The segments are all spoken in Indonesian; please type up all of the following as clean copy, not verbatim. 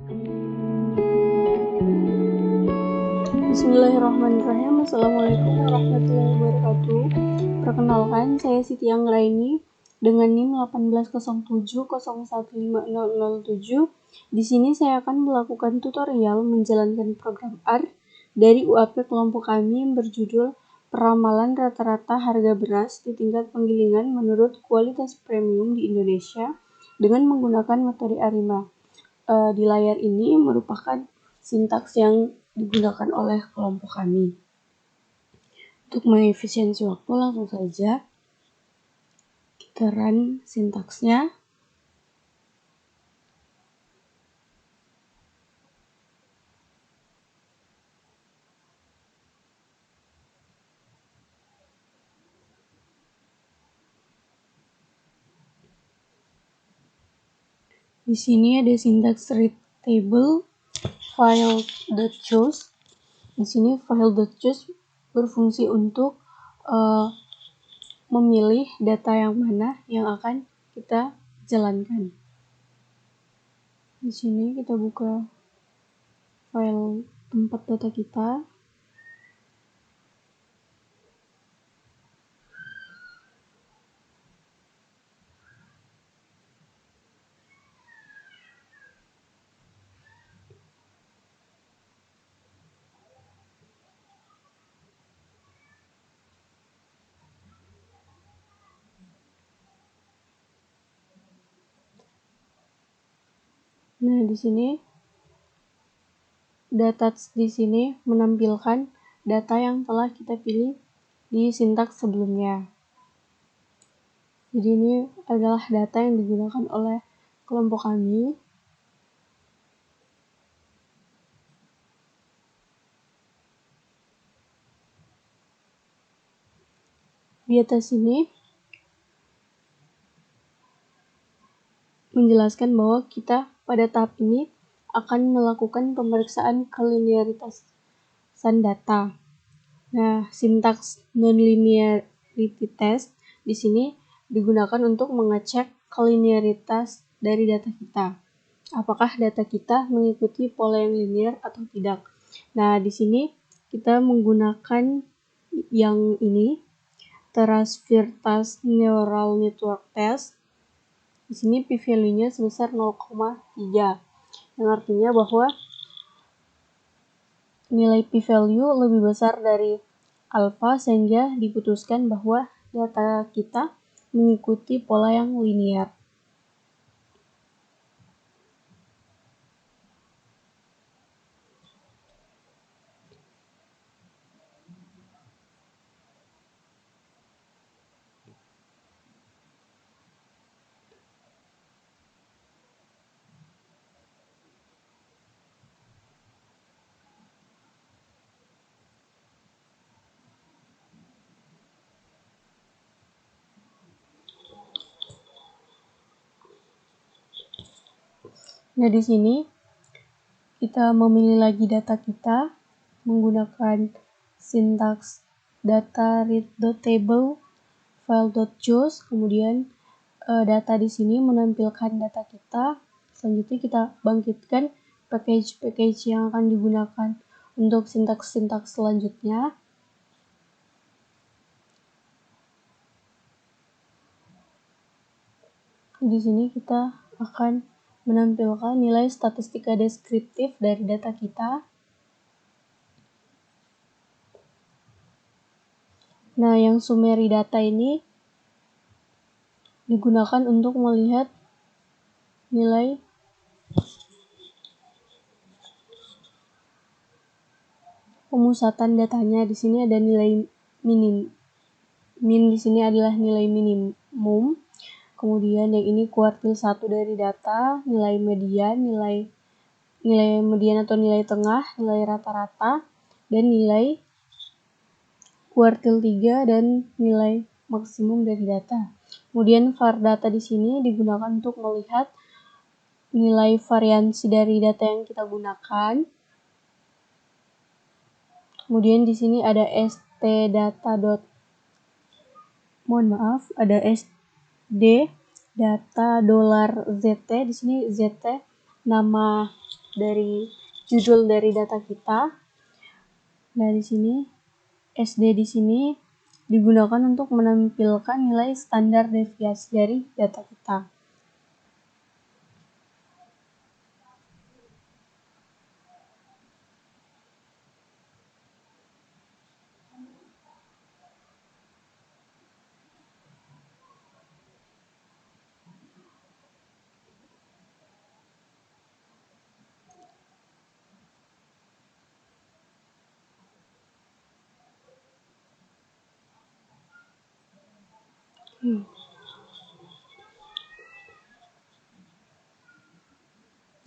Bismillahirrahmanirrahim. Assalamualaikum warahmatullahi wabarakatuh. Perkenalkan, saya Siti Anggraini dengan NIM 1807015007. Di sini saya akan melakukan tutorial menjalankan program R dari UAP kelompok kami yang berjudul Peramalan Rata-rata Harga Beras di Tingkat Penggilingan Menurut Kualitas Premium di Indonesia dengan menggunakan metode ARIMA. Di layar ini merupakan sintaks yang digunakan oleh kelompok kami. Untuk mengefisiensi waktu, langsung saja kita run sintaksnya. Di sini ada sintaks read table file.choose. Di sini file.choose berfungsi untuk memilih data yang mana yang akan kita jalankan. Di sini kita buka file tempat data kita. Nah, di sini data di sini menampilkan data yang telah kita pilih di sintaks sebelumnya. Jadi ini adalah data yang digunakan oleh kelompok kami. Di atas ini menjelaskan bahwa kita pada tahap ini akan melakukan pemeriksaan kelinearitasan data. Nah, sintaks nonlinearity test di sini digunakan untuk mengecek kelinearitas dari data kita. Apakah data kita mengikuti pola yang linear atau tidak. Nah, di sini kita menggunakan yang ini, Transverse Neural Network Test. Di sini p-value-nya sebesar 0,3, yang artinya bahwa nilai p-value lebih besar dari alfa sehingga diputuskan bahwa data kita mengikuti pola yang linear. Nah, di sini kita memilih lagi data kita menggunakan sintaks data read.table file.choose, kemudian data di sini menampilkan data kita. Selanjutnya kita bangkitkan package yang akan digunakan untuk sintaks-sintaks selanjutnya. Di sini kita akan menampilkan nilai statistika deskriptif dari data kita. Nah, yang summary data ini digunakan untuk melihat nilai pemusatan datanya. Di sini ada nilai min di sini adalah nilai minimum. Kemudian yang ini kuartil 1 dari data, nilai median, nilai median atau nilai tengah, nilai rata-rata, dan nilai kuartil 3 dan nilai maksimum dari data. Kemudian var data di sini digunakan untuk melihat nilai variansi dari data yang kita gunakan. Kemudian di sini ada stdata. Ada sd data $zt. Di sini zt nama dari judul dari data kita. Nah, di sini SD di sini digunakan untuk menampilkan nilai standar deviasi dari data kita.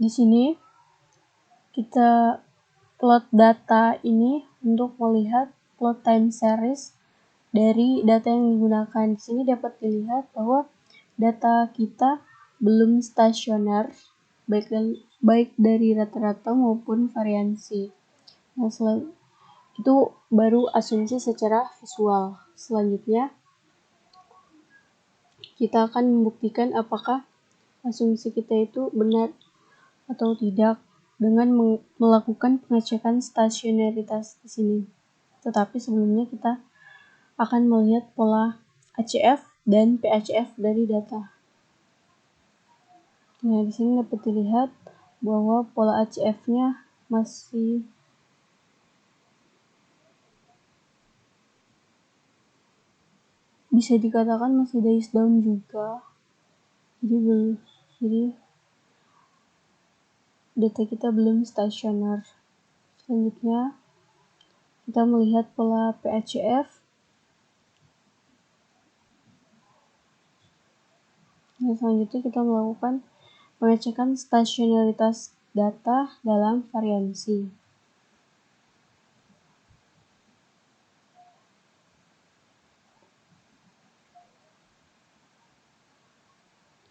Di sini kita plot data ini untuk melihat plot time series dari data yang digunakan. Di sini dapat dilihat bahwa data kita belum stasioner, baik dari rata-rata maupun variansi. Nah, itu baru asumsi secara visual. Selanjutnya, kita akan membuktikan apakah asumsi kita itu benar atau tidak dengan melakukan pengecekan stasionaritas di sini. Tetapi sebelumnya kita akan melihat pola ACF dan PACF dari data. Nah, di sini dapat dilihat bahwa pola ACF-nya masih bisa dikatakan masih days down juga. Jadi data kita belum stasioner. Selanjutnya kita melihat pola PACF. Nah, selanjutnya kita melakukan pengecekan stasionaritas data dalam variansi.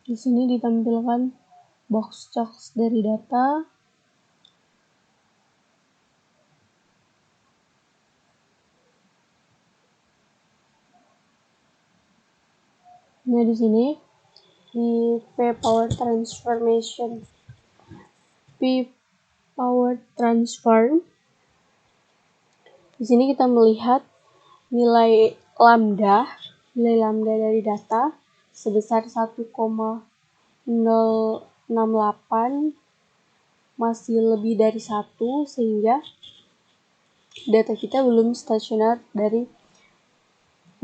Di sini ditampilkan box chocks dari data. Nah, di sini di P power transform. Di sini kita melihat nilai lambda dari data sebesar 1,068 masih lebih dari 1, sehingga data kita belum stasioner dari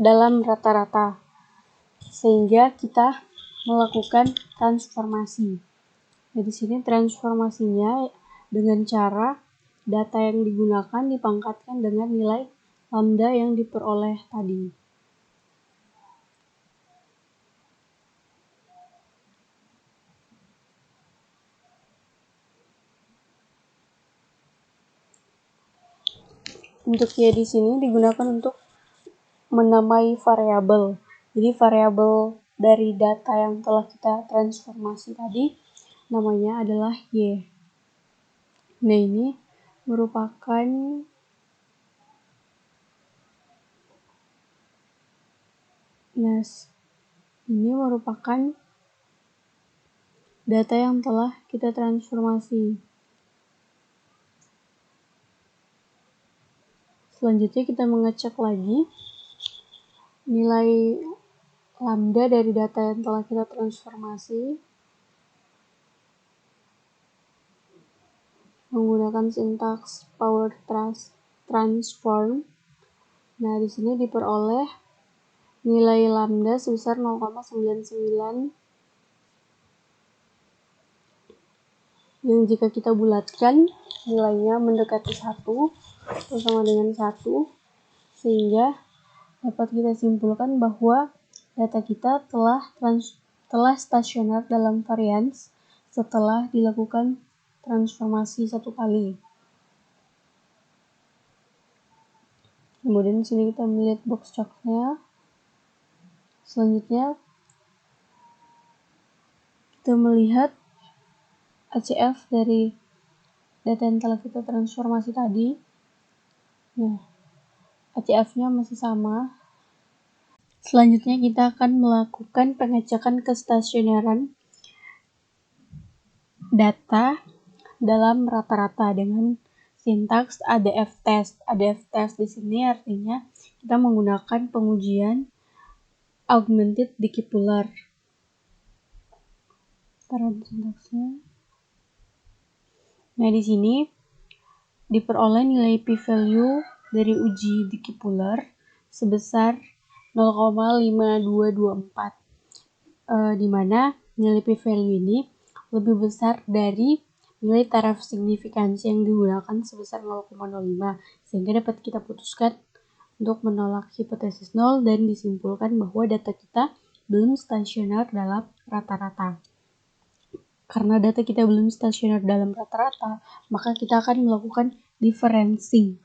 dalam rata-rata, sehingga kita melakukan transformasi. Nah, di sini transformasinya dengan cara data yang digunakan dipangkatkan dengan nilai lambda yang diperoleh tadi. Untuk Y di sini digunakan untuk menamai variabel. Jadi variabel dari data yang telah kita transformasi tadi namanya adalah Y. Nah, ini merupakan data yang telah kita transformasi. Selanjutnya kita mengecek lagi nilai lambda dari data yang telah kita transformasi menggunakan sintaks power transform. Nah, di sini diperoleh nilai lambda sebesar 0,99 yang jika kita bulatkan nilainya mendekati 1 atau sama dengan 1, sehingga dapat kita simpulkan bahwa data kita telah stasioner dalam varians setelah dilakukan transformasi 1 kali. Kemudian di sini kita melihat box chocks-nya. Selanjutnya kita melihat ACF dari data yang telah kita transformasi tadi. Nah, ACF-nya masih sama. Selanjutnya kita akan melakukan pengecekan kestasioneran data dalam rata-rata dengan sintaks ADF test. ADF test di sini artinya kita menggunakan pengujian augmented decupleur. Sintaksnya. Nah, di sini diperoleh nilai p-value dari uji decupleur sebesar 0,5224, di mana nilai p-value ini lebih besar dari nilai taraf signifikansi yang digunakan sebesar 0,05, sehingga dapat kita putuskan untuk menolak hipotesis 0 dan disimpulkan bahwa data kita belum stasioner dalam rata-rata. Karena data kita belum stasioner dalam rata-rata, maka kita akan melakukan differencing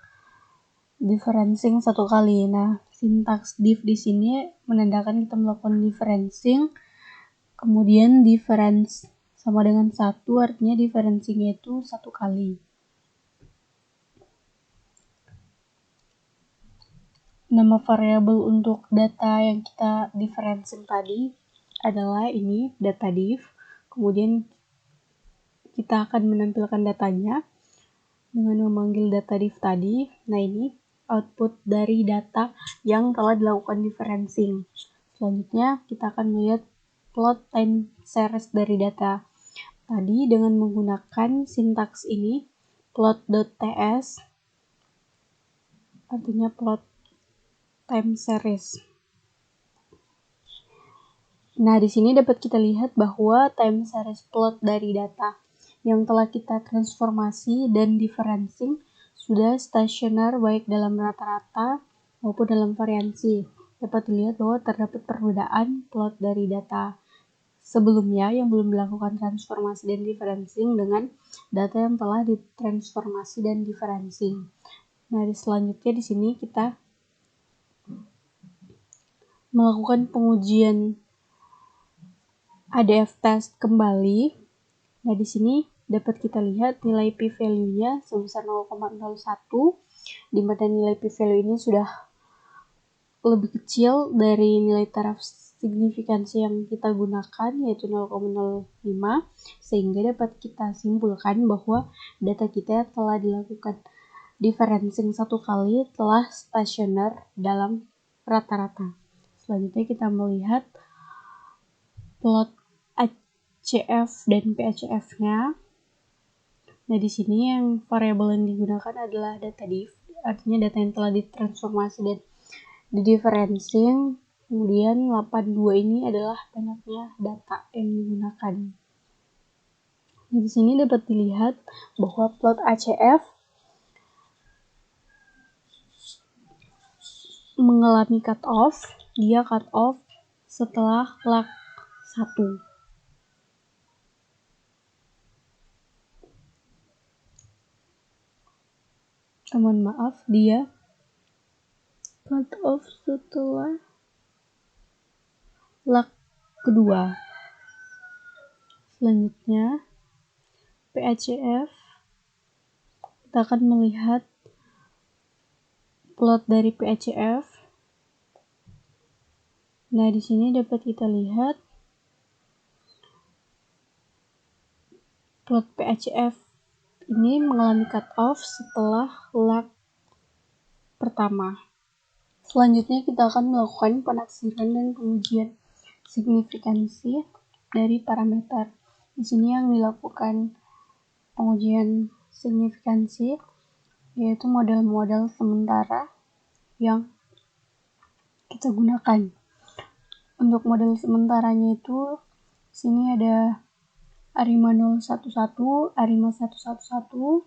satu kali. Nah, sintaks diff di sini menandakan kita melakukan differencing, kemudian difference sama dengan 1, artinya differencing itu satu kali. Nama variabel untuk data yang kita differencing tadi adalah ini, data diff. Kemudian kita akan menampilkan datanya dengan memanggil data diff tadi. Nah, ini output dari data yang telah dilakukan differencing. Selanjutnya kita akan melihat plot time series dari data tadi dengan menggunakan sintaks ini, plot.ts, artinya plot time series. Nah, di sini dapat kita lihat bahwa time series plot dari data yang telah kita transformasi dan differencing sudah stasioner baik dalam rata-rata maupun dalam variansi. Dapat dilihat bahwa terdapat perbedaan plot dari data sebelumnya yang belum dilakukan transformasi dan differencing dengan data yang telah ditransformasi dan differencing. Nah, selanjutnya di sini kita melakukan pengujian ADF test kembali. Nah, di sini dapat kita lihat nilai p-value-nya sebesar 0,01, di mana nilai p-value ini sudah lebih kecil dari nilai taraf signifikansi yang kita gunakan, yaitu 0,05, sehingga dapat kita simpulkan bahwa data kita telah dilakukan differencing satu kali, telah stasioner dalam rata-rata. Selanjutnya kita melihat plot HCF dan PHCF-nya. Nah, di sini yang variabel yang digunakan adalah data diff, artinya data yang telah ditransformasi dan di-differencing. Kemudian 82 ini adalah banyaknya data yang digunakan. Nah, di sini dapat dilihat bahwa plot HCF mengalami cut off. Dia cut off setelah lag 1. Mohon maaf, dia cut off setelah lag kedua. Selanjutnya PHCF, kita akan melihat plot dari PHCF. Nah, di sini dapat kita lihat plot PHCF ini mengalami cut off setelah lag pertama. Selanjutnya kita akan melakukan penaksiran dan pengujian signifikansi dari parameter. Di sini yang dilakukan pengujian signifikansi yaitu model-model sementara yang kita gunakan. Untuk model sementaranya itu sini ada ARIMA 011, ARIMA 111,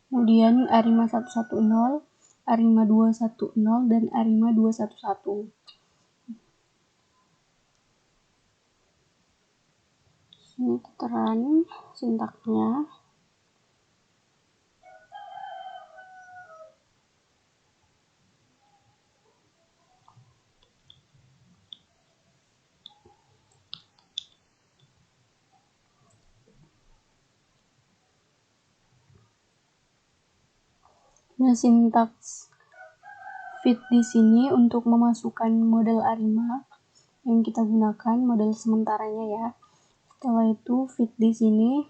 kemudian ARIMA 110, ARIMA 210, dan ARIMA 211. Ini keterangan sintaknya. Nah, sintaks fit di sini untuk memasukkan model ARIMA yang kita gunakan, model sementaranya ya. Setelah itu fit di sini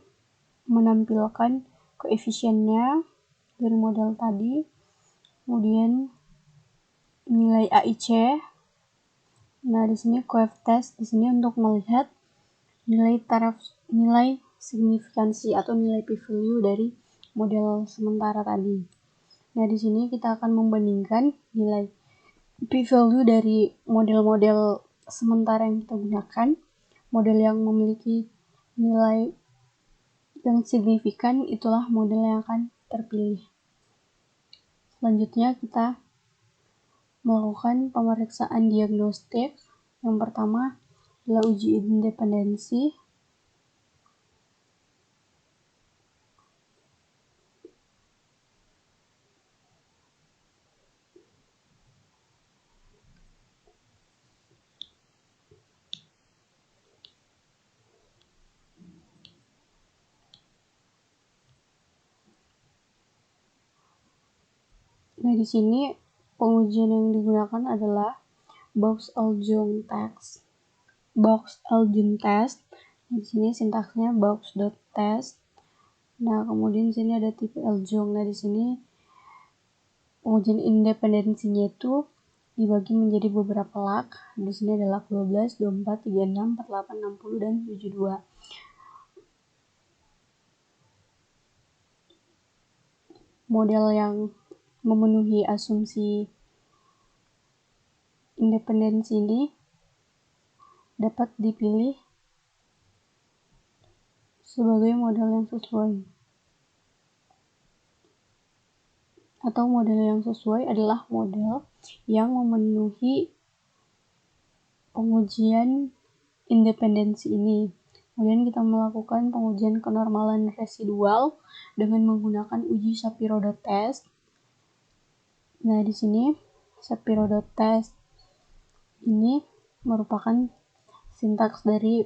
menampilkan koefisiennya dari model tadi, kemudian nilai AIC. Nah, di sini coef test di sini untuk melihat nilai signifikansi atau nilai p-value dari model sementara tadi. Nah, di sini kita akan membandingkan nilai p-value dari model-model sementara yang kita gunakan. Model yang memiliki nilai yang signifikan itulah model yang akan terpilih. Selanjutnya kita melakukan pemeriksaan diagnostik. Yang pertama adalah uji independensi. Nah, di sini pengujian yang digunakan adalah Box-Eljon test. Di sini sintaksnya box.test. Nah, kemudian di sini ada tipe Eljon. Nah, di sini pengujian independensinya itu dibagi menjadi beberapa lak. Di sini ada lak 12, 24, 36, 48, 60, dan 72. Model yang memenuhi asumsi independensi ini dapat dipilih sebagai model yang sesuai. Atau model yang sesuai adalah model yang memenuhi pengujian independensi ini. Kemudian kita melakukan pengujian kenormalan residual dengan menggunakan uji Shapiro-Dot test. Nah, di sini Shapiro-Dot test ini merupakan sintaks dari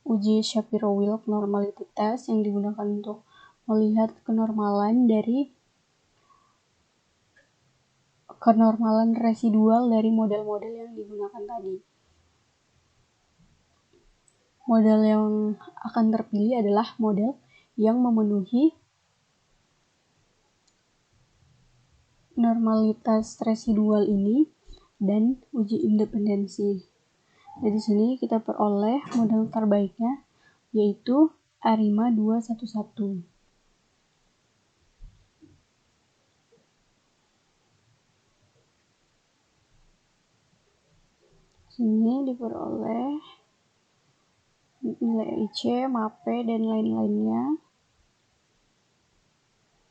uji Shapiro-Wilk normality test yang digunakan untuk melihat kenormalan residual dari model-model yang digunakan tadi. Model yang akan terpilih adalah model yang memenuhi normalitas residual ini dan uji independensi. Dari sini kita peroleh model terbaiknya, yaitu ARIMA 211. Sini diperoleh nilai IC, MAPE, dan lain-lainnya.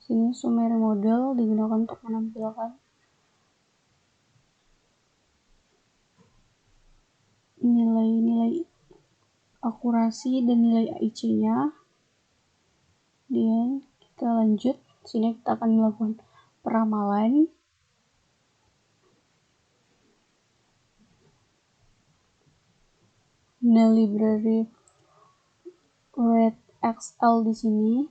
Sini summary model digunakan untuk menampilkan nilai-nilai akurasi dan nilai AIC-nya. Dan kita lanjut. Sini kita akan melakukan peramalan. Nah, library RedXL di sini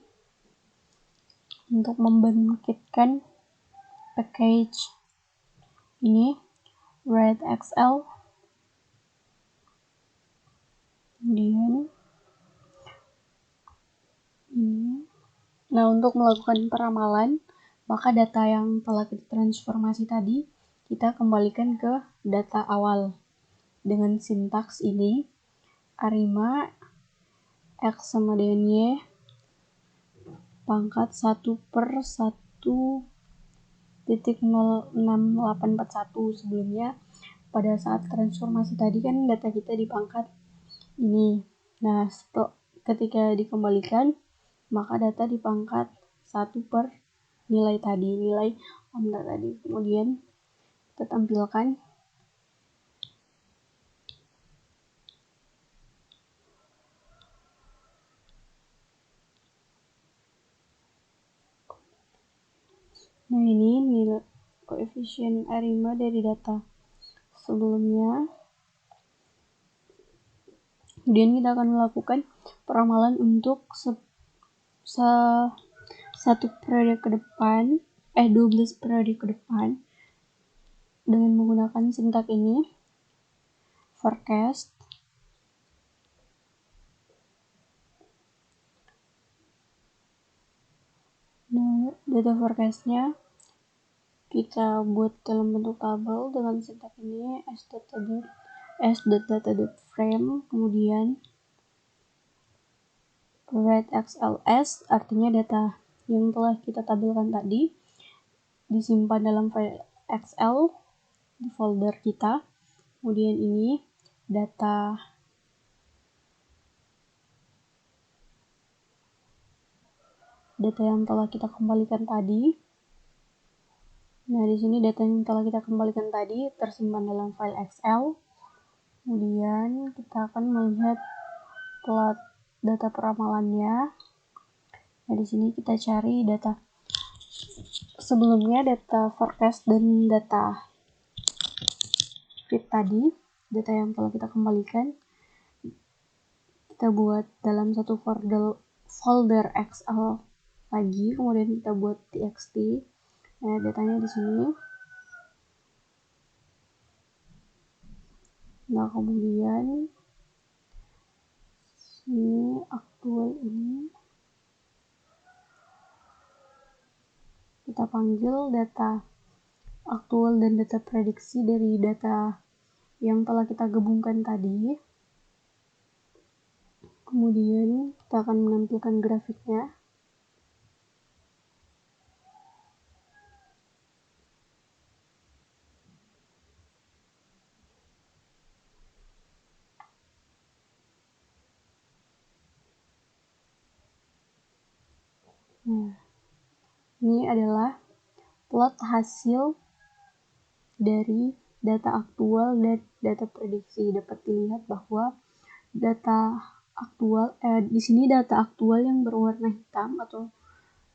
untuk membangkitkan package ini RedXL. Kemudian ini. Nah, untuk melakukan peramalan, maka data yang telah kita transformasi tadi kita kembalikan ke data awal dengan sintaks ini. ARIMA X sama dengan Y pangkat 1/1.06.841. Sebelumnya pada saat transformasi tadi kan data kita di pangkat ini. Nah, ketika dikembalikan maka data di pangkat 1 per nilai lambda tadi. Kemudian kita tampilkan nah, ini nilai koefisien ARIMA dari data sebelumnya. Kemudian kita akan melakukan peramalan untuk 12 periode ke depan dengan menggunakan sintak ini, forecast. Data forecast-nya kita buat dalam bentuk tabel dengan syntax ini s.data.frame, kemudian provide XLS, artinya data yang telah kita tabelkan tadi disimpan dalam file Excel di folder kita. Kemudian ini data yang telah kita kembalikan tadi. Nah, di sini data yang telah kita kembalikan tadi tersimpan dalam file Excel. Kemudian kita akan melihat plot data peramalannya. Nah, di sini kita cari data sebelumnya, data forecast dan data fit tadi, data yang telah kita kembalikan. Kita buat dalam satu folder Excel lagi, kemudian kita buat txt. Nah, datanya di sini. Nah, kemudian ini aktual ini kita panggil data aktual dan data prediksi dari data yang telah kita gabungkan tadi. Kemudian kita akan menampilkan grafiknya. Nah, ini adalah plot hasil dari data aktual dan data prediksi. Dapat dilihat bahwa data aktual di sini data aktual yang berwarna hitam atau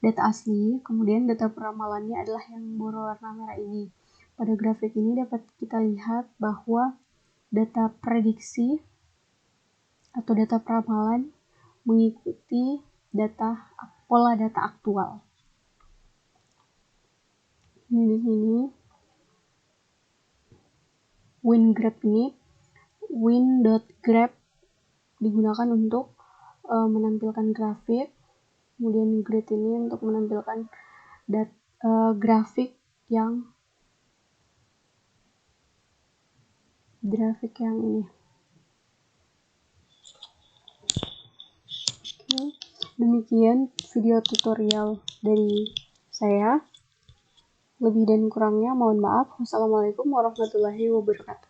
data asli, kemudian data peramalannya adalah yang berwarna merah ini. Pada grafik ini dapat kita lihat bahwa data prediksi atau data peramalan mengikuti pola data aktual. Ini di sini WinGraph ini, win.graph digunakan untuk menampilkan grafik, kemudian grid ini untuk menampilkan grafik yang ini. Oke, demikian video tutorial dari saya. Lebih dan kurangnya mohon maaf. Wassalamualaikum warahmatullahi wabarakatuh.